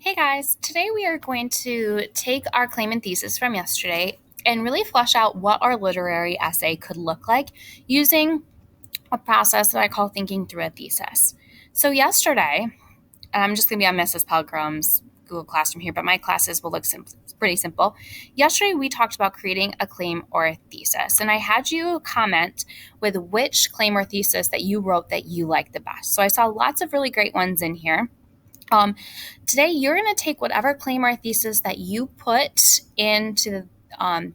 Hey guys, today we are going to take our claim and thesis from yesterday and really flesh out what our literary essay could look like using a process that I call thinking through a thesis. So, yesterday, and I'm just going to be on Mrs. Pelgrim's Google Classroom here, but my classes will look pretty simple. Yesterday, we talked about creating a claim or a thesis, and I had you comment with which claim or thesis that you wrote that you liked the best. So, I saw lots of really great ones in here. Um, Today, you're going to take whatever claim or thesis that you put into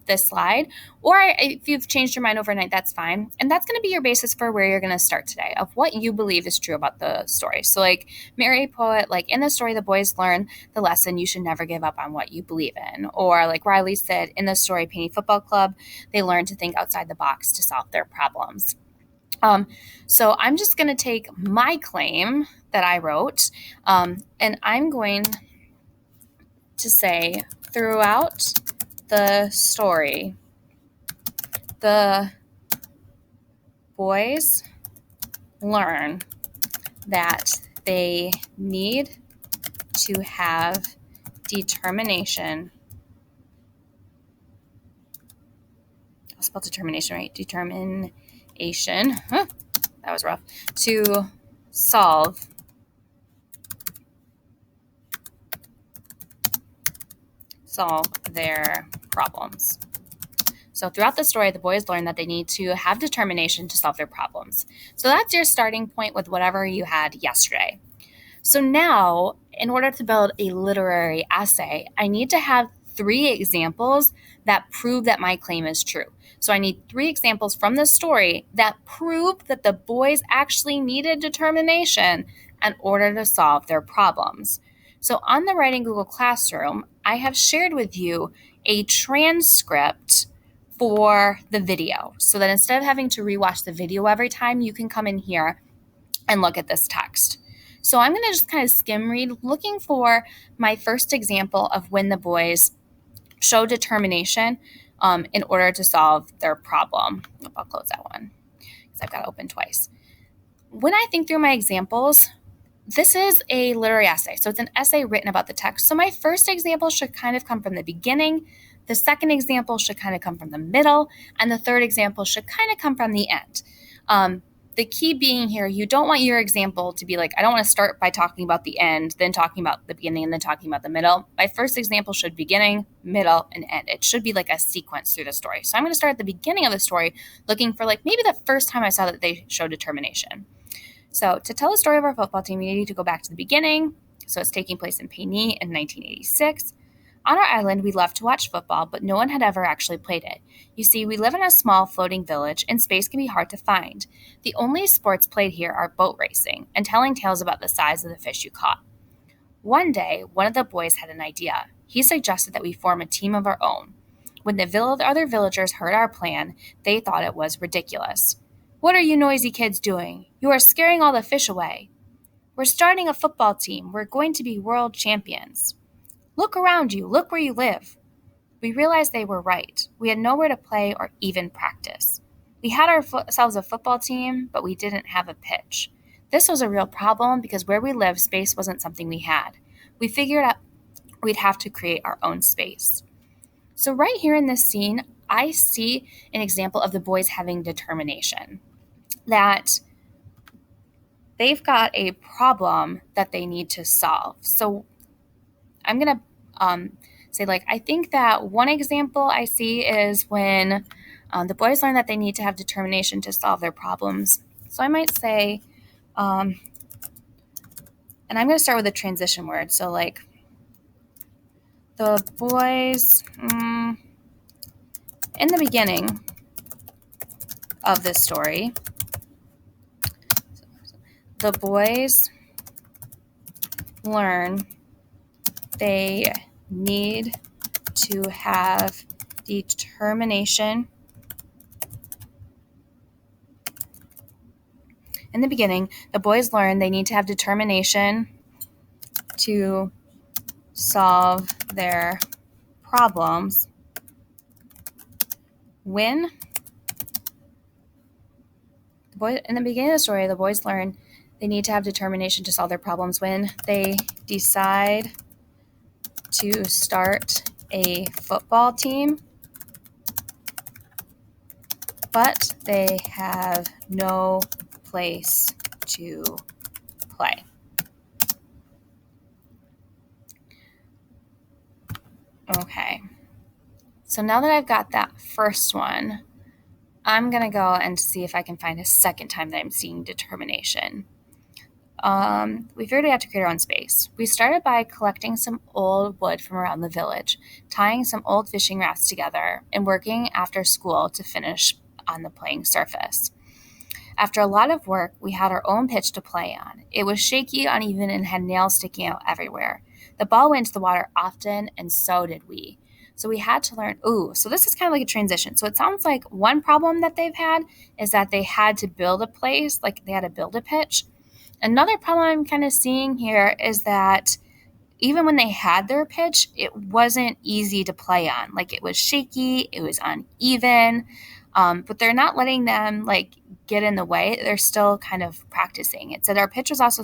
this slide, or if you've changed your mind overnight, that's fine. And that's going to be your basis for where you're going to start today of what you believe is true about the story. So, like Mary Poet, like in the story, the boys learn the lesson you should never give up on what you believe in. Or, like Riley said, in the story, Penny Football Club, they learn to think outside the box to solve their problems. Um, so I'm just going to take my claim that I wrote, and I'm going to say throughout the story, the boys learn that they need to have determination. I'll spell determination right. Determination. That was rough. To solve their problems. So throughout the story, the boys learn that they need to have determination to solve their problems. So that's your starting point with whatever you had yesterday. So now, in order to build a literary essay, I need to have 3 examples that prove that my claim is true. So I need 3 examples from the story that prove that the boys actually needed determination in order to solve their problems. So on the Writing Google Classroom, I have shared with you a transcript for the video so that instead of having to rewatch the video every time, you can come in here and look at this text. So I'm going to just kind of skim read, looking for my first example of when the boys show determination in order to solve their problem. I'll close that one because I've got it open twice. When I think through my examples, this is a literary essay. So it's an essay written about the text. So my first example should kind of come from the beginning. The second example should kind of come from the middle. And the third example should kind of come from the end. The key being here, you don't want your example to be like, I don't want to start by talking about the end, then talking about the beginning, and then talking about the middle. My first example should beginning, middle, and end. It should be like a sequence through the story. So I'm going to start at the beginning of the story, looking for like maybe the first time I saw that they showed determination. So to tell the story of our football team, we need to go back to the beginning. So it's taking place in Paynee in 1986. On our island, we loved to watch football, but no one had ever actually played it. You see, we live in a small floating village, and space can be hard to find. The only sports played here are boat racing and telling tales about the size of the fish you caught. One day, one of the boys had an idea. He suggested that we form a team of our own. When the other villagers heard our plan, they thought it was ridiculous. "What are you noisy kids doing? You are scaring all the fish away." "We're starting a football team. We're going to be world champions." "Look around you. Look where you live." We realized they were right. We had nowhere to play or even practice. We had ourselves a football team, but we didn't have a pitch. This was a real problem because where we lived, space wasn't something we had. We figured out we'd have to create our own space. So right here in this scene, I see an example of the boys having determination, that they've got a problem that they need to solve. So I'm going to say, like, I think that one example I see is when the boys learn that they need to have determination to solve their problems. So I might say, and I'm going to start with a transition word. So, like, the boys, in the beginning of this story, the boys learn they need to have determination. In the beginning, the boys learn they need to have determination to solve their problems when in the beginning of the story, the boys learn they need to have determination to solve their problems when they decide to start a football team, but they have no place to play. Okay, so now that I've got that first one, I'm going to go and see if I can find a second time that I'm seeing determination. We figured we had to create our own space. We started by collecting some old wood from around the village, tying some old fishing rafts together, and working after school to finish on the playing surface. After a lot of work, we had our own pitch to play on. It was shaky, uneven, and had nails sticking out everywhere. The ball went into the water often, and so did we. So we had to learn, so this is kind of like a transition. So it sounds like one problem that they've had is that they had to build a place, like they had to build a pitch. Another problem I'm kind of seeing here is that even when they had their pitch, it wasn't easy to play on. Like it was shaky, it was uneven, but they're not letting them like get in the way. They're still kind of practicing. It said our pitch was also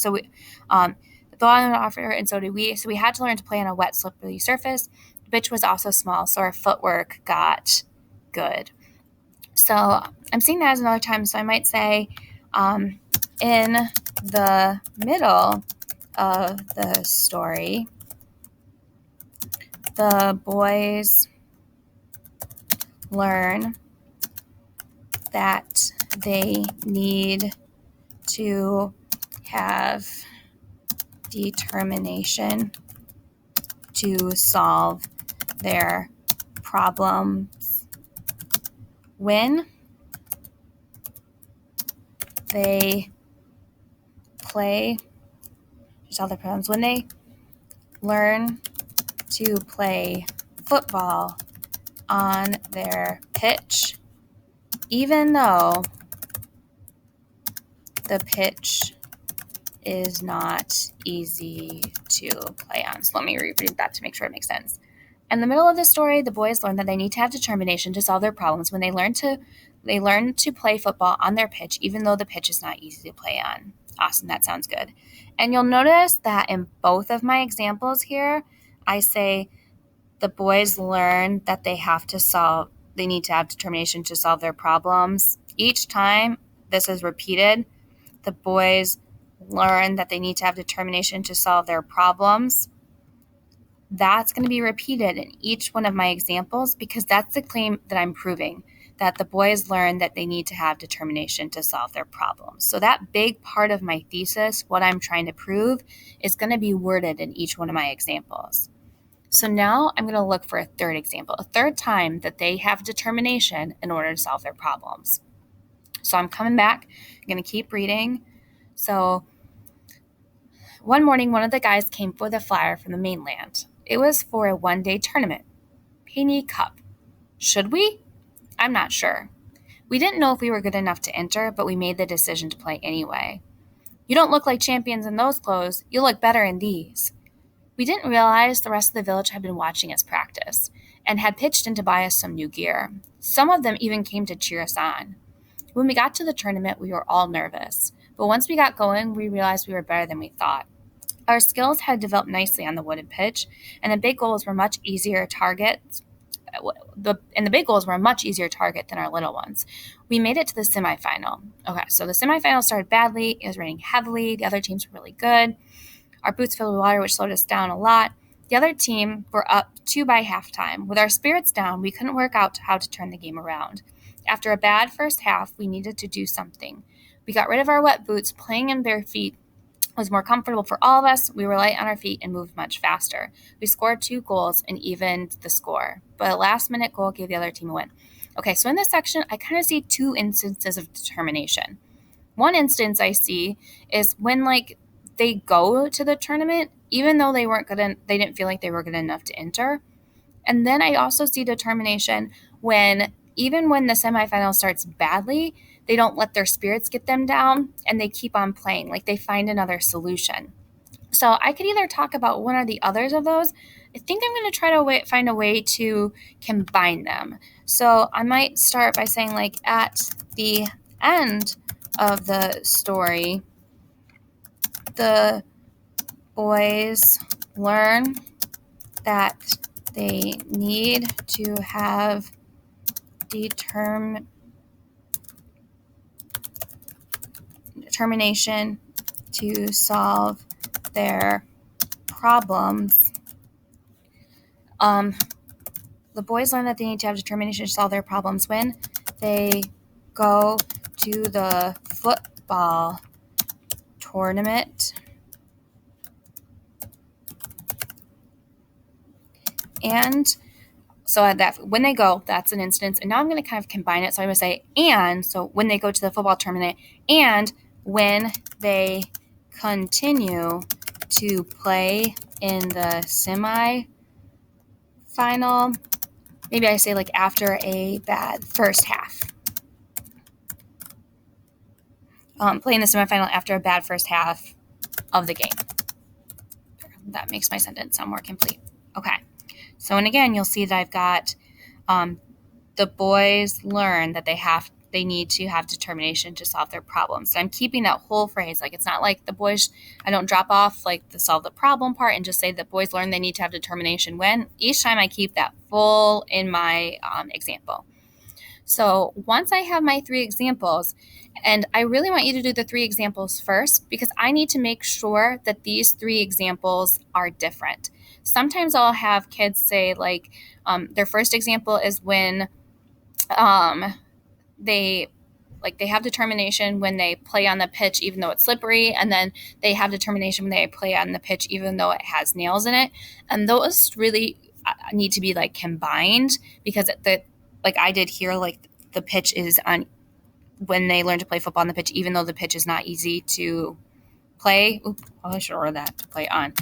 the lawn offer, and so did we. So we had to learn to play on a wet, slippery surface. The pitch was also small, so our footwork got good. So I'm seeing that as another time. So I might say, in the middle of the story, the boys learn that they need to have determination to solve their problems when they play to solve their problems when they learn to play football on their pitch, even though the pitch is not easy to play on. So let me reread that to make sure it makes sense. In the middle of the story, the boys learn that they need to have determination to solve their problems when they learn to play football on their pitch, even though the pitch is not easy to play on. Awesome, that sounds good. And you'll notice that in both of my examples here, I say the boys learn that they need to have determination to solve their problems. Each time this is repeated, the boys learn that they need to have determination to solve their problems. That's going to be repeated in each one of my examples because that's the claim that I'm proving, that the boys learn that they need to have determination to solve their problems. So that big part of my thesis, what I'm trying to prove, is going to be worded in each one of my examples. So now I'm going to look for a third example, a third time that they have determination in order to solve their problems. So I'm coming back. I'm going to keep reading. So one morning, one of the guys came with a flyer from the mainland. It was for a one-day tournament. Penny Cup. Should we? I'm not sure. We didn't know if we were good enough to enter, but we made the decision to play anyway. You don't look like champions in those clothes. You look better in these. We didn't realize the rest of the village had been watching us practice and had pitched in to buy us some new gear. Some of them even came to cheer us on. When we got to the tournament, we were all nervous, but once we got going, we realized we were better than we thought. Our skills had developed nicely on the wooden pitch, and the big goals were a much easier target than our little ones. We made it to the semifinal. Okay, so the semifinal started badly. It was raining heavily. The other teams were really good. Our boots filled with water, which slowed us down a lot. The other team were up 2 by halftime. With our spirits down, we couldn't work out how to turn the game around. After a bad first half, we needed to do something. We got rid of our wet boots. Playing in bare feet was more comfortable for all of us. We were light on our feet and moved much faster. We scored 2 goals and evened the score, but a last-minute goal gave the other team a win. Okay, so in this section, I kind of see 2 instances of determination. One instance I see is when they go to the tournament, even though they didn't feel like they were good enough to enter. And then I also see determination even when the semifinal starts badly, they don't let their spirits get them down and they keep on playing, like they find another solution. So I could either talk about one or the others of those. I think I'm going to try to find a way to combine them. So I might start by saying at the end of the story, the boys learn that they need to have determination to solve their problems. The boys learn that they need to have determination to solve their problems when they go to the football tournament and so that when they go, that's an instance. And now I'm going to kind of combine it. So I'm going to say and, so when they go to the football tournament and when they continue to play in the semifinal, maybe I say like after a bad first half. Playing the semifinal after a bad first half of the game. That makes my sentence sound more complete. Okay. So, and again, you'll see that I've got the boys learn that they need to have determination to solve their problems. So I'm keeping that whole phrase. Like, it's not like the boys, I don't drop off like the solve the problem part and just say the boys learn they need to have determination when. Each time I keep that full in my example. So once I have my 3 examples, and I really want you to do the 3 examples first because I need to make sure that these 3 examples are different. Sometimes I'll have kids say like their first example is when they have determination when they play on the pitch even though it's slippery, and then they have determination when they play on the pitch even though it has nails in it. And those really need to be like combined because like I did here, like the pitch is on when they learn to play football on the pitch, even though the pitch is not easy to play. I should order that to play on.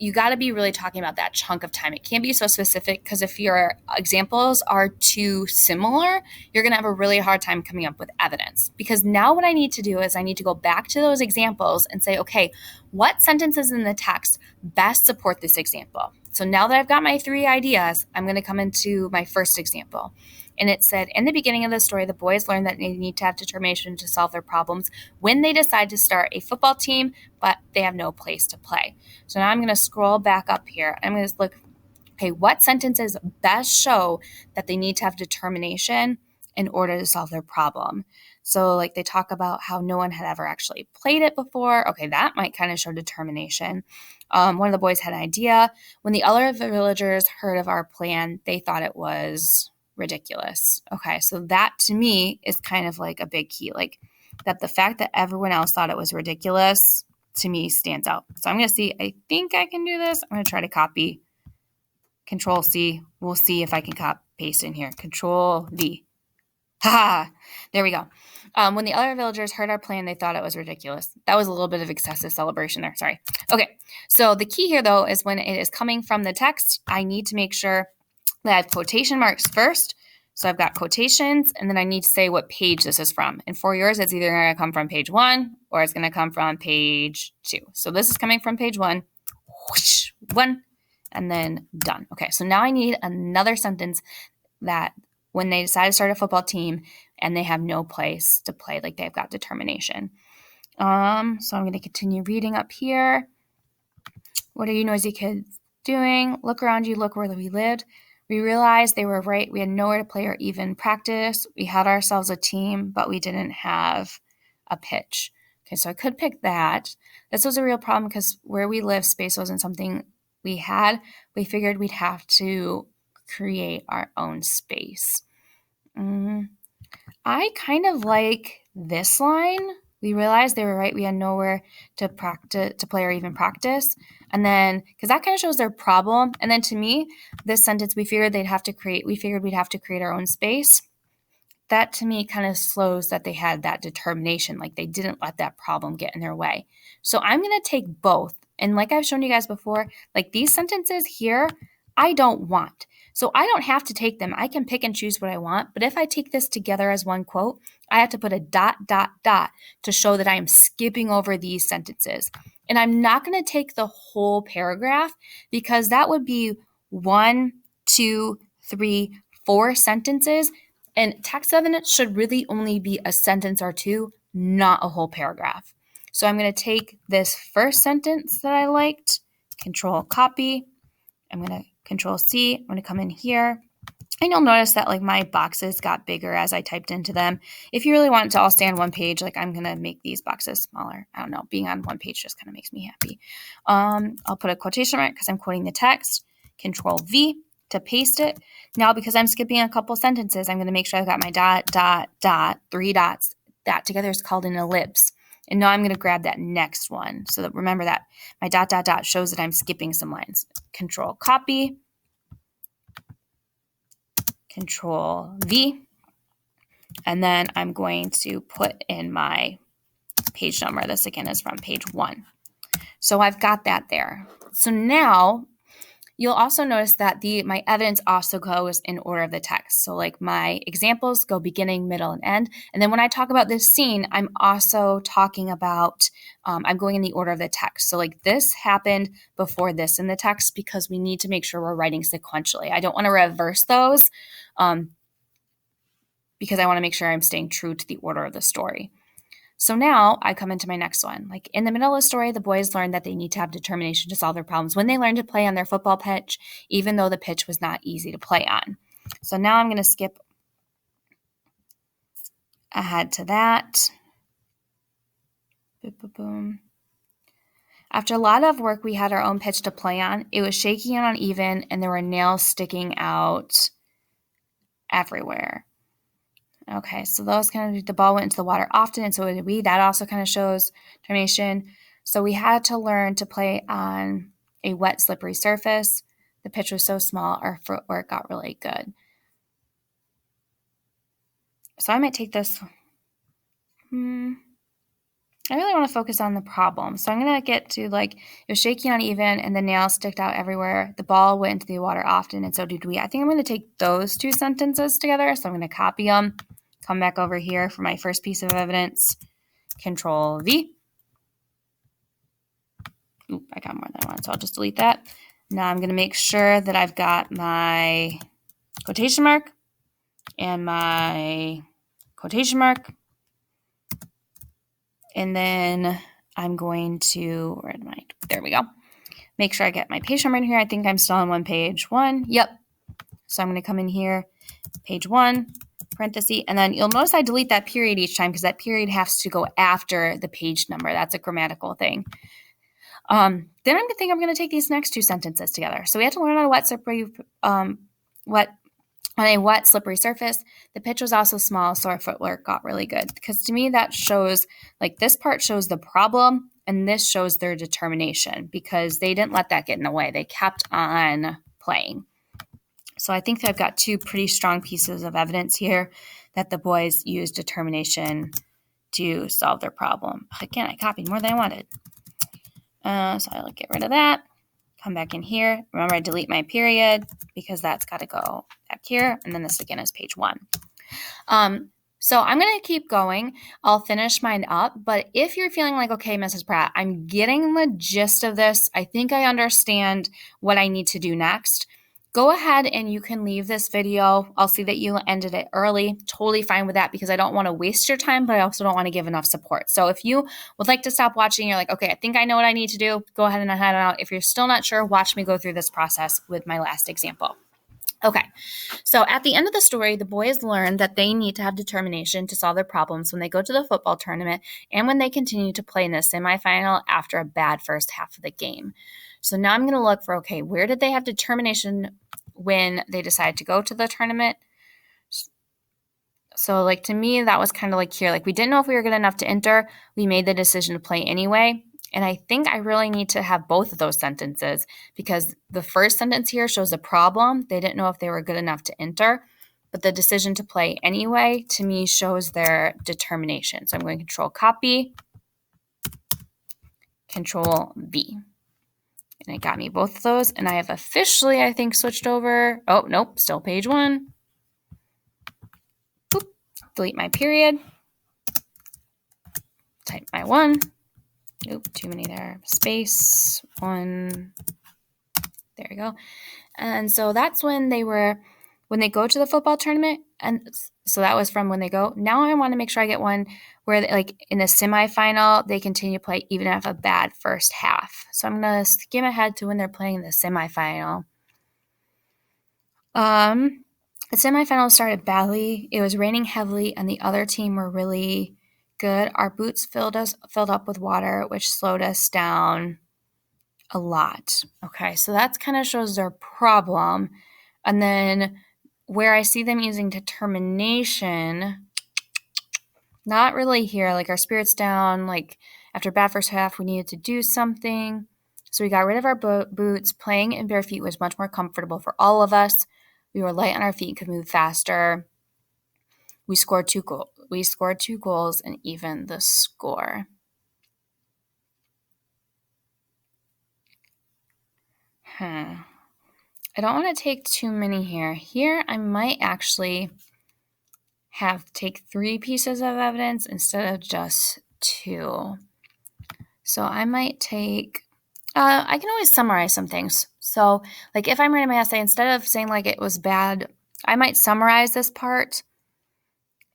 You got to be really talking about that chunk of time. It can't be so specific because if your examples are too similar, you're going to have a really hard time coming up with evidence. Because now what I need to do is I need to go back to those examples and say, okay, what sentences in the text best support this example? So now that I've got my 3 ideas, I'm going to come into my first example. And it said, in the beginning of the story, the boys learn that they need to have determination to solve their problems when they decide to start a football team, but they have no place to play. So now I'm going to scroll back up here. I'm going to look, okay, what sentences best show that they need to have determination in order to solve their problem? So like they talk about how no one had ever actually played it before. Okay, that might kind of show determination. One of the boys had an idea. When the other villagers heard of our plan, they thought it was ridiculous. Okay, so that to me is kind of like a big key, like that the fact that everyone else thought it was ridiculous to me stands out. So I'm going to see, I think I can do this. I'm going to try to copy, Control C. We'll see if I can copy paste in here. Control V. Ha! There we go. When the other villagers heard our plan, they thought it was ridiculous. That was a little bit of excessive celebration there. Sorry. Okay. So the key here, though, is when it is coming from the text, I need to make sure that I have quotation marks first. So I've got quotations, and then I need to say what page this is from. And for yours, it's either going to come from page 1 or it's going to come from page 2. So this is coming from page 1. Whoosh, 1, and then done. Okay, so now I need another sentence that when they decide to start a football team and they have no place to play, like they've got determination. So I'm going to continue reading up here. What are you noisy kids doing? Look around you, look where we lived. We realized they were right. We had nowhere to play or even practice. We had ourselves a team, but we didn't have a pitch. Okay, so I could pick that. This was a real problem because where we live, space wasn't something we had. We figured we'd have to create our own space. I kind of like this line. We realized they were right. We had nowhere to play or even practice. And then, because that kind of shows their problem. And then to me, this sentence, we figured we'd have to create our own space. That to me kind of slows that they had that determination, like they didn't let that problem get in their way. So I'm going to take both. And like I've shown you guys before, like these sentences here, I don't want. So I don't have to take them. I can pick and choose what I want. But if I take this together as one quote, I have to put a ... to show that I am skipping over these sentences. And I'm not going to take the whole paragraph because that would be 1, 2, 3, 4 sentences. And text evidence should really only be a sentence or 2, not a whole paragraph. So I'm going to take this first sentence that I liked Control copy. I'm going to Control C. I'm going to come in here. And you'll notice that like my boxes got bigger as I typed into them. If you really want it to all stay on one page, like I'm going to make these boxes smaller. I don't know. Being on one page just kind of makes me happy. I'll put a quotation mark because I'm quoting the text. Control V to paste it. Now, because I'm skipping a couple sentences, I'm going to make sure I've got my dot, dot, dot, 3 dots. That together is called an ellipse. And now I'm going to grab that next one. So that remember that my dot, dot, dot shows that I'm skipping some lines. Control copy. Control V, and then I'm going to put in my page number. This again is from page 1. So I've got that there. So now you'll also notice that my evidence also goes in order of the text. So like my examples go beginning, middle, and end. And then when I talk about this scene, I'm also talking about, I'm going in the order of the text. So like this happened before this in the text because we need to make sure we're writing sequentially. I don't want to reverse those because I want to make sure I'm staying true to the order of the story. So now I come into my next one. Like in the middle of the story, the boys learned that they need to have determination to solve their problems when they learned to play on their football pitch, even though the pitch was not easy to play on. So now I'm going to skip ahead to that. Boom, boom, boom. After a lot of work, we had our own pitch to play on. It was shaky and uneven, and there were nails sticking out everywhere. Okay, so those kind of, the ball went into the water often, and so did we. That also kind of shows determination. So we had to learn to play on a wet, slippery surface. The pitch was so small, our footwork got really good. So I might take this. I really want to focus on the problem. So I'm going to get to like, it was shaky and uneven, and the nails sticked out everywhere. The ball went into the water often, and so did we. I think I'm going to take those 2 sentences together. So I'm going to copy them. Come back over here for my first piece of evidence. Control V. Oop, I got more than one, so I'll just delete that. Now I'm going to make sure that I've got my quotation mark and my quotation mark. And then I'm going to, there we go. Make sure I get my page number in here. I think I'm still on one page 1. Yep. So I'm going to come in here, page 1. Parenthesis, and then you'll notice I delete that period each time because that period has to go after the page number. That's a grammatical thing. Then I'm going to take these next 2 sentences together. So we had to learn on a wet, slippery surface. The pitch was also small, so our footwork got really good. Because to me, that shows, like this part shows the problem, and this shows their determination because they didn't let that get in the way. They kept on playing. So I think that I've got 2 pretty strong pieces of evidence here that the boys used determination to solve their problem. Again, I copied more than I wanted. So I'll get rid of that. Come back in here. Remember, I delete my period because that's got to go back here. And then this again is page 1. So I'm going to keep going. I'll finish mine up. But if you're feeling like, okay, Mrs. Pratt, I'm getting the gist of this. I think I understand what I need to do next. Go ahead and you can leave this video. I'll see that you ended it early. Totally fine with that because I don't want to waste your time, but I also don't want to give enough support. So if you would like to stop watching, you're like, okay, I think I know what I need to do, go ahead and head out. If you're still not sure, watch me go through this process with my last example. Okay, so at the end of the story, the boys learn that they need to have determination to solve their problems when they go to the football tournament and when they continue to play in the semifinal after a bad first half of the game. So now I'm going to look for, okay, where did they have determination when they decided to go to the tournament? So like to me, that was kind of like here, like we didn't know if we were good enough to enter. We made the decision to play anyway. And I think I really need to have both of those sentences because the first sentence here shows a problem. They didn't know if they were good enough to enter, but the decision to play anyway to me shows their determination. So I'm going to Control Copy, Control V. And it got me both of those. And I have officially, I think, switched over. Oh, nope, still page 1. Boop. Delete my period. Type my 1. Oop, too many there. Space, 1. There we go. And so that's when they go to the football tournament. And so that was from when they go. Now I want to make sure I get one where like in the semifinal, they continue to play even if a bad first half. So I'm going to skim ahead to when they're playing the semifinal. The semifinal started badly. It was raining heavily, and the other team were really good. Our boots filled up with water, which slowed us down a lot. Okay, so that kind of shows their problem. And then where I see them using determination, not really here. Like our spirits down, like after bad first half, we needed to do something. So we got rid of our boots. Playing in bare feet was much more comfortable for all of us. We were light on our feet, could move faster. We scored 2 goals. We scored 2 goals and even the score. I don't want to take too many here. Here, I might actually have to take 3 pieces of evidence instead of just 2. So I might take, I can always summarize some things. So like if I'm writing my essay, instead of saying like it was bad, I might summarize this part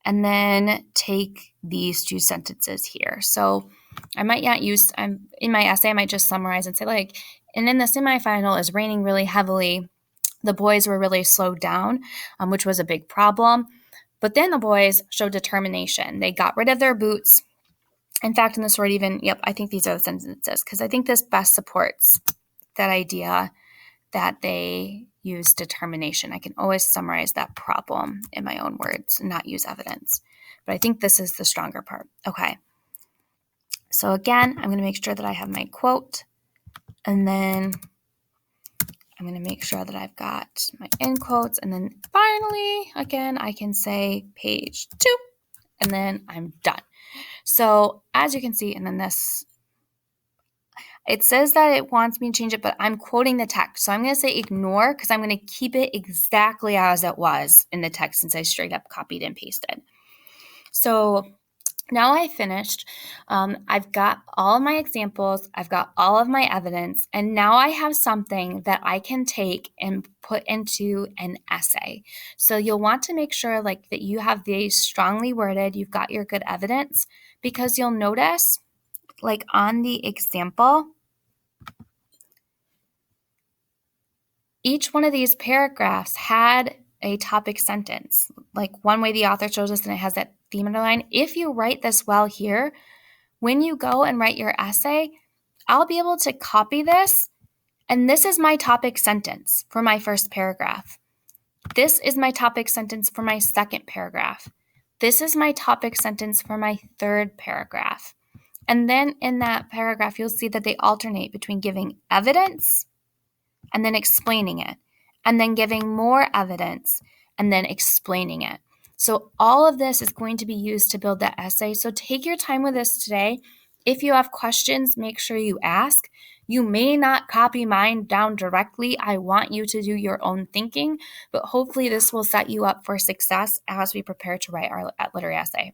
and then take these 2 sentences here. So I might not use, in my essay, I might just summarize and say like, and in the semifinal, it's raining really heavily. The boys were really slowed down, which was a big problem. But then the boys showed determination. They got rid of their boots. In fact, in the story even, I think these are the sentences because I think this best supports that idea that they use determination. I can always summarize that problem in my own words and not use evidence. But I think this is the stronger part. Okay. So again, I'm going to make sure that I have my quote, and then I'm going to make sure that I've got my end quotes, and then finally, again, I can say page 2, and then I'm done. So as you can see, and then this, it says that it wants me to change it, but I'm quoting the text. So I'm going to say ignore because I'm going to keep it exactly as it was in the text since I straight up copied and pasted. So now I finished. I've got all of my examples. I've got all of my evidence. And now I have something that I can take and put into an essay. So you'll want to make sure like that you have these strongly worded. You've got your good evidence because you'll notice like on the example, each one of these paragraphs had a topic sentence. Like one way the author shows us, and it has that theme underline. If you write this well here, when you go and write your essay, I'll be able to copy this, and this is my topic sentence for my first paragraph. This is my topic sentence for my second paragraph. This is my topic sentence for my third paragraph. And then in that paragraph, you'll see that they alternate between giving evidence and then explaining it, and then giving more evidence and then explaining it. So all of this is going to be used to build that essay. So take your time with this today. If you have questions, make sure you ask. You may not copy mine down directly. I want you to do your own thinking, but hopefully this will set you up for success as we prepare to write our literary essay.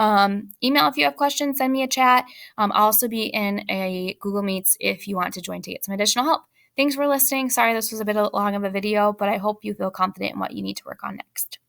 Email if you have questions, send me a chat. I'll also be in a Google Meets if you want to join to get some additional help. Thanks for listening. Sorry this was a bit long of a video, but I hope you feel confident in what you need to work on next.